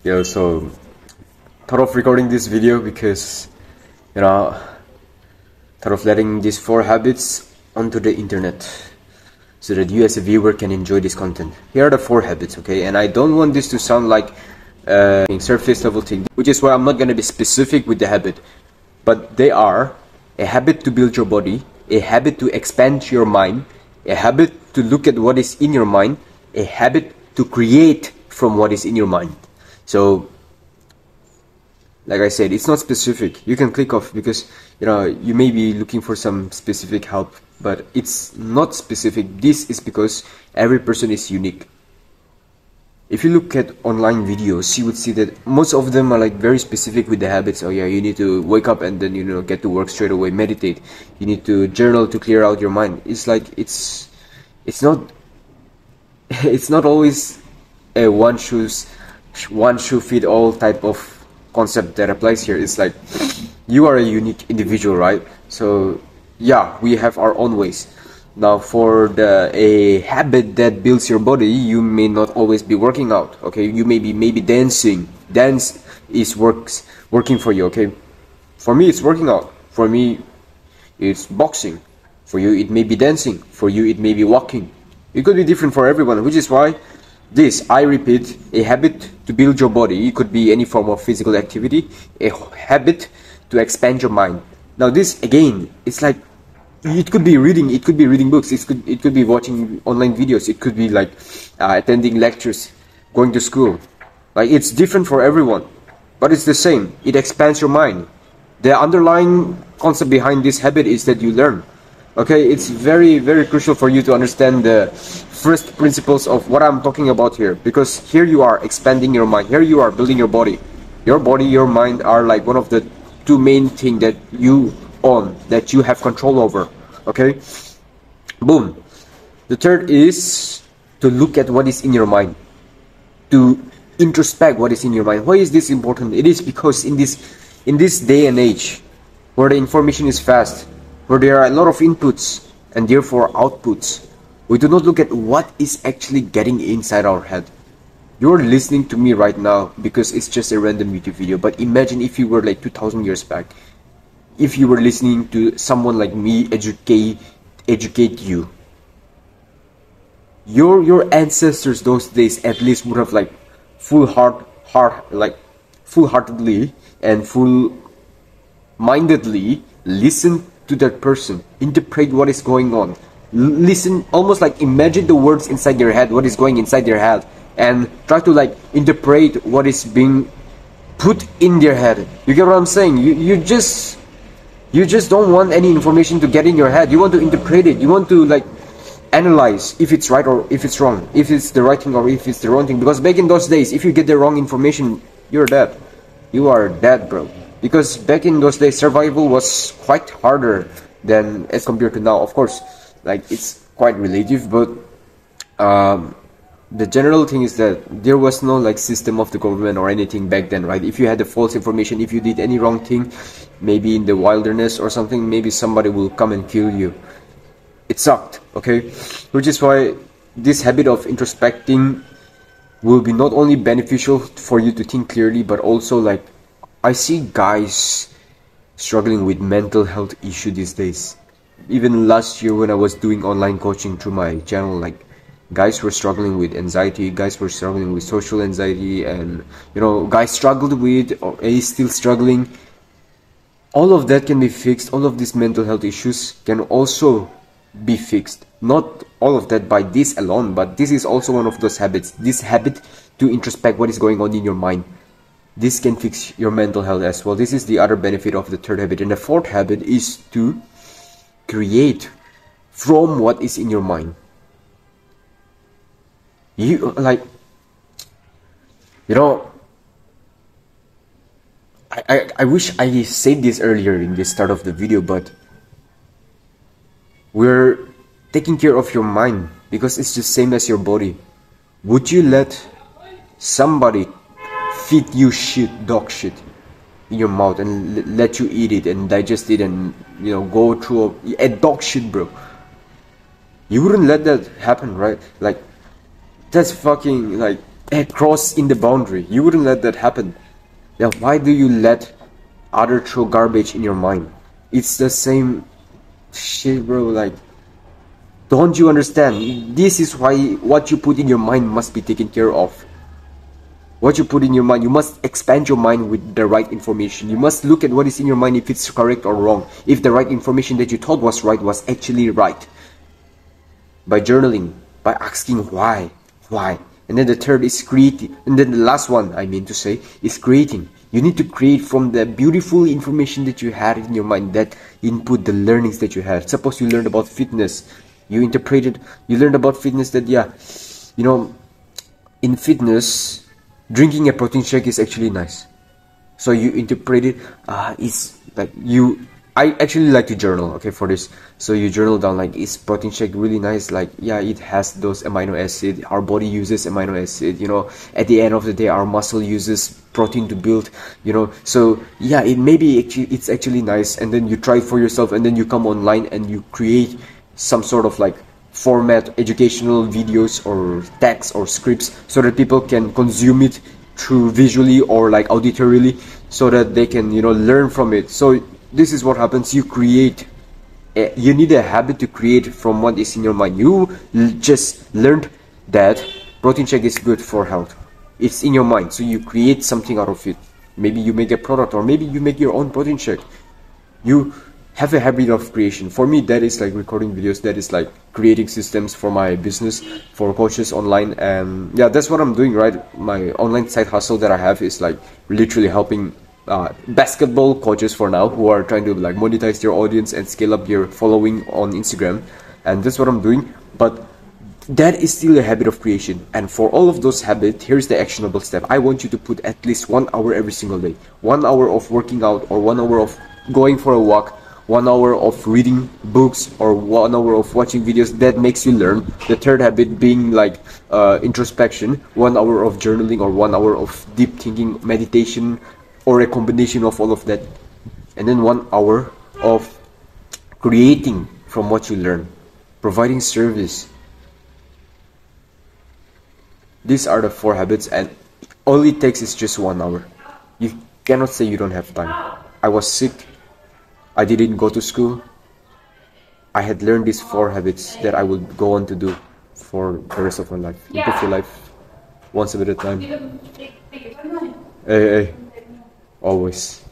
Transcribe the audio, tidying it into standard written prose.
Yo, so thought of recording this video because, you know, thought of letting these 4 habits onto the internet so that you as a viewer can enjoy this content. Here are the 4 habits, okay? And I don't want this to sound like surface level thing, which is why I'm not gonna be specific with the habit. But they are a habit to build your body, a habit to expand your mind, a habit to look at what is in your mind, a habit to create from what is in your mind. So, like I said, it's not specific. You can click off because, you know, you may be looking for some specific help, but it's not specific. This is because every person is unique. If you look at online videos, you would see that most of them are like very specific with the habits. Oh yeah, you need to wake up and then, you know, get to work straight away, meditate. You need to journal to clear out your mind. It's like, it's not it's not always a one shoe fit all type of concept that applies here. It's like you are a unique individual, right? So yeah, we have our own ways. Now for a habit that builds your body, you may not always be working out, okay? You may be maybe dancing. Dance is working for you, okay? For me it's working out. For me it's boxing. For you it may be dancing. For you it may be walking. It could be different for everyone, which is why this, I repeat, a habit to build your body. It could be any form of physical activity, a habit to expand your mind. Now this, again, it's like, it could be reading books, it could be watching online videos, it could be like attending lectures, going to school. Like, it's different for everyone, but it's the same. It expands your mind. The underlying concept behind this habit is that you learn. Okay, it's very, very crucial for you to understand the first principles of what I'm talking about here, because here you are expanding your mind, here you are building your body. Your body, your mind are like one of the 2 main things that you own, that you have control over. Okay, boom. The third is to look at what is in your mind, to introspect what is in your mind. Why is this important? It is because in this day and age where the information is fast, where there are a lot of inputs and therefore outputs, we do not look at what is actually getting inside our head. You're listening to me right now because it's just a random YouTube video, but imagine if you were like 2000 years back, if you were listening to someone like me educate you. Your ancestors those days at least would have like full-heartedly and full-mindedly listened to that person, interpret what is going on, listen, almost like imagine the words inside their head, what is going inside their head, and try to like interpret what is being put in their head. You get what I'm saying? You just don't want any information to get in your head. You want to interpret it. You want to like analyze if it's right or if it's wrong, if it's the right thing or if it's the wrong thing. Because back in those days, if you get the wrong information, you're dead. You are dead, bro. Because back in those days, survival was quite harder than as compared to now. Of course, like it's quite relative, but the general thing is that there was no like system of the government or anything back then, right? If you had the false information, if you did any wrong thing, maybe in the wilderness or something, maybe somebody will come and kill you. It sucked, okay? Which is why this habit of introspecting will be not only beneficial for you to think clearly, but also like I see guys struggling with mental health issue these days. Even last year when I was doing online coaching through my channel, like guys were struggling with anxiety, guys were struggling with social anxiety, and you know, guys struggled with or is still struggling. All of that can be fixed. All of these mental health issues can also be fixed. Not all of that by this alone, but this is also one of those habits. This habit to introspect what is going on in your mind. This can fix your mental health as well. This is the other benefit of the third habit. And the fourth habit is to create from what is in your mind. You like, you know, I wish I said this earlier in the start of the video, but we're taking care of your mind because it's the same as your body. Would you let somebody feed you dog shit in your mouth and let you eat it and digest it and, you know, go through a dog shit, bro? You wouldn't let that happen, right? Like, that's fucking, like, cross in the boundary. You wouldn't let that happen. Yeah, why do you let other throw garbage in your mind? It's the same shit, bro. Like, don't you understand? This is why what you put in your mind must be taken care of. What you put in your mind, you must expand your mind with the right information. You must look at what is in your mind, if it's correct or wrong. If the right information that you thought was right was actually right. By journaling, by asking why. And then the third is creating. And then the last one, I mean to say, is creating. You need to create from the beautiful information that you had in your mind, that input, the learnings that you had. Suppose you learned about fitness. You learned about fitness that, yeah, you know, in fitness, drinking a protein shake is actually nice. So you interpret it, it's like I actually like to journal, okay, for this. So you journal down, like, is protein shake really nice? Like, yeah, it has those amino acid. Our body uses amino acid, you know. At the end of the day, our muscle uses protein to build, you know. So yeah, it's actually nice. And then you try it for yourself, and then you come online and you create some sort of like format, educational videos or text or scripts, so that people can consume it through visually or like auditorily, so that they can, you know, learn from it. So this is what happens. You create, you need a habit to create from what is in your mind. You just learned that protein shake is good for health. It's in your mind, so you create something out of it. Maybe you make a product, or maybe you make your own protein shake. You have a habit of creation. For me, that is like recording videos, that is like creating systems for my business, for coaches online. And yeah, that's what I'm doing, right? My online side hustle that I have is like literally helping basketball coaches for now, who are trying to like monetize their audience and scale up their following on Instagram. And that's what I'm doing. But that is still a habit of creation. And for all of those habits, here's the actionable step. I want you to put at least 1 hour every single day. 1 hour of working out, or 1 hour of going for a walk, 1 hour of reading books, or 1 hour of watching videos that makes you learn. The third habit being like introspection, 1 hour of journaling, or 1 hour of deep thinking, meditation, or a combination of all of that. And then 1 hour of creating from what you learn, providing service. These are the 4 habits, and all it takes is just 1 hour. You cannot say you don't have time. I was sick, I didn't go to school. I had learned these 4 habits that I would go on to do for the rest of my life. Improve your life once a bit at a time. Hey, always.